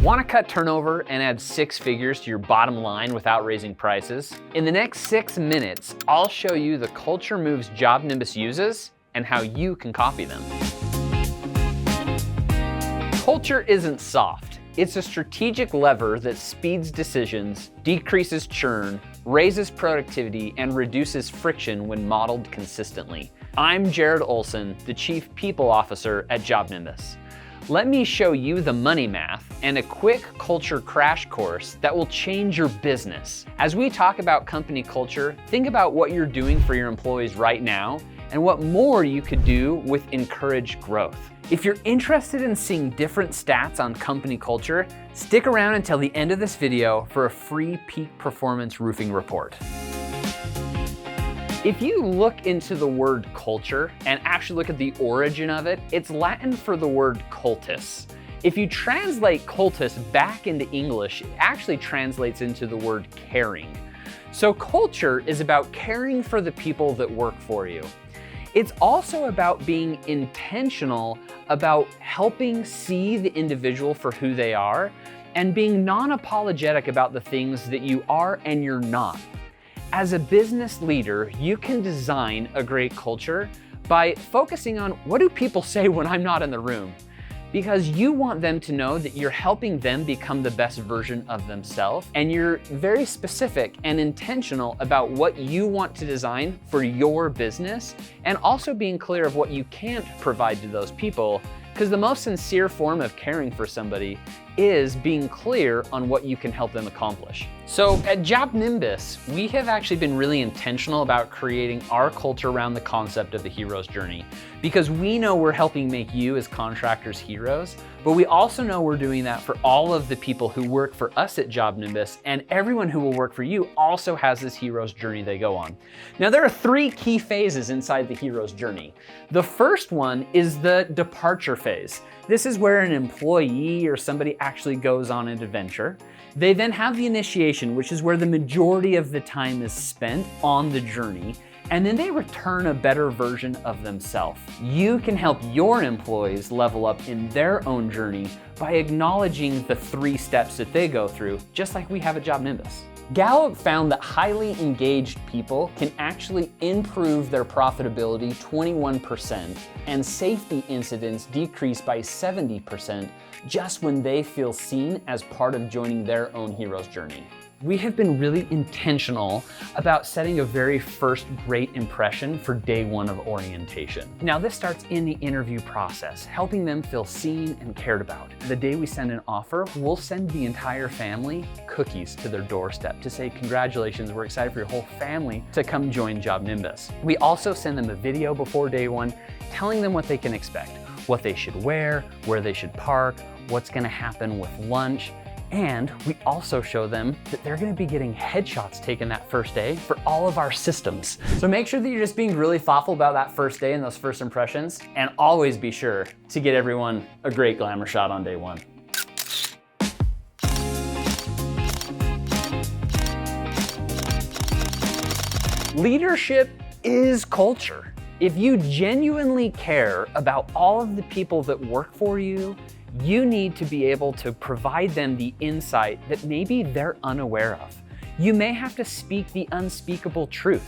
Want to cut turnover and add 6 figures to your bottom line without raising prices? In the next 6 minutes, I'll show you the culture moves JobNimbus uses and how you can copy them. Culture isn't soft. It's a strategic lever that speeds decisions, decreases churn, raises productivity, and reduces friction when modeled consistently. I'm Jared Olson, the Chief People Officer at JobNimbus. Let me show you the money math and a quick culture crash course that will change your business. As we talk about company culture, think about what you're doing for your employees right now and what more you could do with encouraged growth. If you're interested in seeing different stats on company culture, stick around until the end of this video for a free peak performance roofing report. If you look into the word culture and actually look at the origin of it, it's Latin for the word cultus. If you translate cultus back into English, it actually translates into the word caring. So culture is about caring for the people that work for you. It's also about being intentional about helping see the individual for who they are and being non-apologetic about the things that you are and you're not. As a business leader, you can design a great culture by focusing on what do people say when I'm not in the room? Because you want them to know that you're helping them become the best version of themselves, and you're very specific and intentional about what you want to design for your business, and also being clear of what you can't provide to those people, because the most sincere form of caring for somebody is being clear on what you can help them accomplish. So at JobNimbus, we have actually been really intentional about creating our culture around the concept of the hero's journey, because we know we're helping make you as contractors heroes, but we also know we're doing that for all of the people who work for us at JobNimbus, and everyone who will work for you also has this hero's journey they go on. Now there are 3 key phases inside the hero's journey. The first one is the departure phase. This is where an employee or somebody actually goes on an adventure. They then have the initiation, which is where the majority of the time is spent on the journey, and then they return a better version of themselves. You can help your employees level up in their own journey by acknowledging the 3 steps that they go through, just like we have at JobNimbus. Gallup found that highly engaged people can actually improve their profitability 21%, and safety incidents decrease by 70% just when they feel seen as part of joining their own hero's journey. We have been really intentional about setting a very first great impression for day 1 of orientation. Now this starts in the interview process, helping them feel seen and cared about. The day we send an offer, we'll send the entire family cookies to their doorstep to say, congratulations, we're excited for your whole family to come join JobNimbus. We also send them a video before day 1, telling them what they can expect, what they should wear, where they should park, what's gonna happen with lunch. And we also show them that they're gonna be getting headshots taken that first day for all of our systems. So make sure that you're just being really thoughtful about that first day and those first impressions, and always be sure to get everyone a great glamour shot on day 1. Leadership is culture. If you genuinely care about all of the people that work for you, you need to be able to provide them the insight that maybe they're unaware of. You may have to speak the unspeakable truth.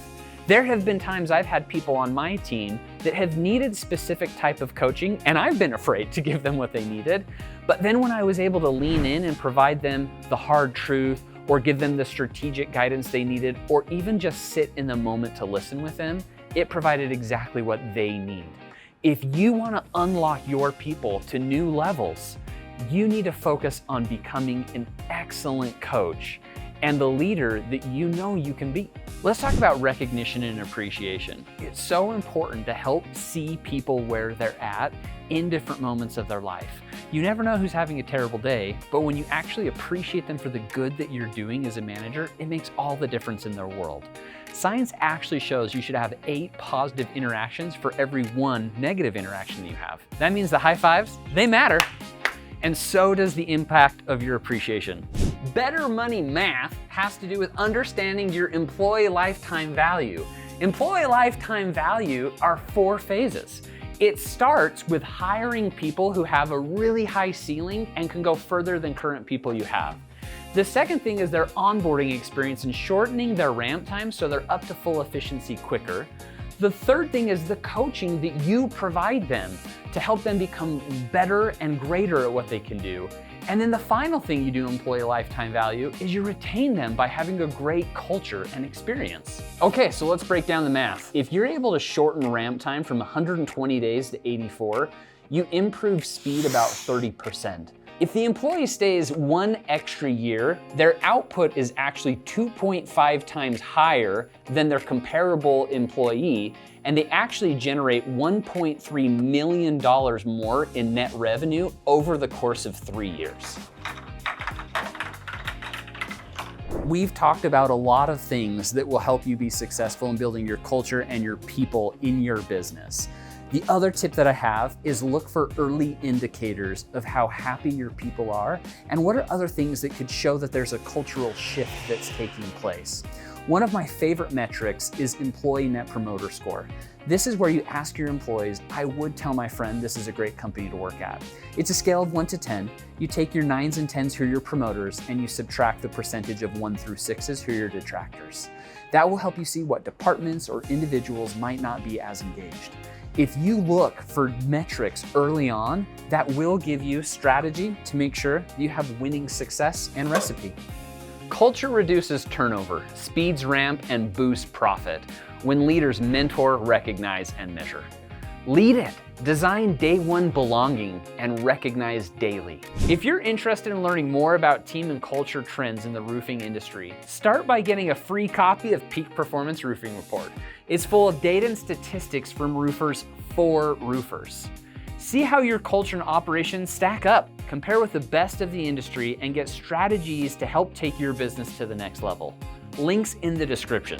There have been times I've had people on my team that have needed specific type of coaching, and I've been afraid to give them what they needed. But then when I was able to lean in and provide them the hard truth, or give them the strategic guidance they needed, or even just sit in the moment to listen with them, it provided exactly what they need. If you want to unlock your people to new levels, you need to focus on becoming an excellent coach and the leader that you know you can be. Let's talk about recognition and appreciation. It's so important to help see people where they're at in different moments of their life. You never know who's having a terrible day, but when you actually appreciate them for the good that you're doing as a manager, it makes all the difference in their world. Science actually shows you should have 8 positive interactions for every 1 negative interaction that you have. That means the high fives, they matter, and so does the impact of your appreciation. Better money math has to do with understanding your employee lifetime value. Employee lifetime value are 4 phases. It starts with hiring people who have a really high ceiling and can go further than current people you have. The second thing is their onboarding experience and shortening their ramp time so they're up to full efficiency quicker. The third thing is the coaching that you provide them to help them become better and greater at what they can do. And then the final thing you do to employee lifetime value is you retain them by having a great culture and experience. Okay, so let's break down the math. If you're able to shorten ramp time from 120 days to 84, you improve speed about 30%. If the employee stays 1 extra year, their output is actually 2.5 times higher than their comparable employee, and they actually generate $1.3 million more in net revenue over the course of 3 years. We've talked about a lot of things that will help you be successful in building your culture and your people in your business. The other tip that I have is look for early indicators of how happy your people are and what are other things that could show that there's a cultural shift that's taking place. One of my favorite metrics is Employee Net Promoter Score. This is where you ask your employees, I would tell my friend this is a great company to work at. It's a scale of 1 to 10. You take your 9s and 10s who are your promoters and you subtract the percentage of 1 through 6s who are your detractors. That will help you see what departments or individuals might not be as engaged. If you look for metrics early on, that will give you strategy to make sure you have winning success and recipe. Culture reduces turnover, speeds ramp, and boosts profit when leaders mentor, recognize, and measure. Lead it. Design day one belonging and recognize daily. If you're interested in learning more about team and culture trends in the roofing industry, start by getting a free copy of Peak Performance Roofing Report. It's full of data and statistics from roofers for roofers. See how your culture and operations stack up, compare with the best of the industry, and get strategies to help take your business to the next level. Links in the description.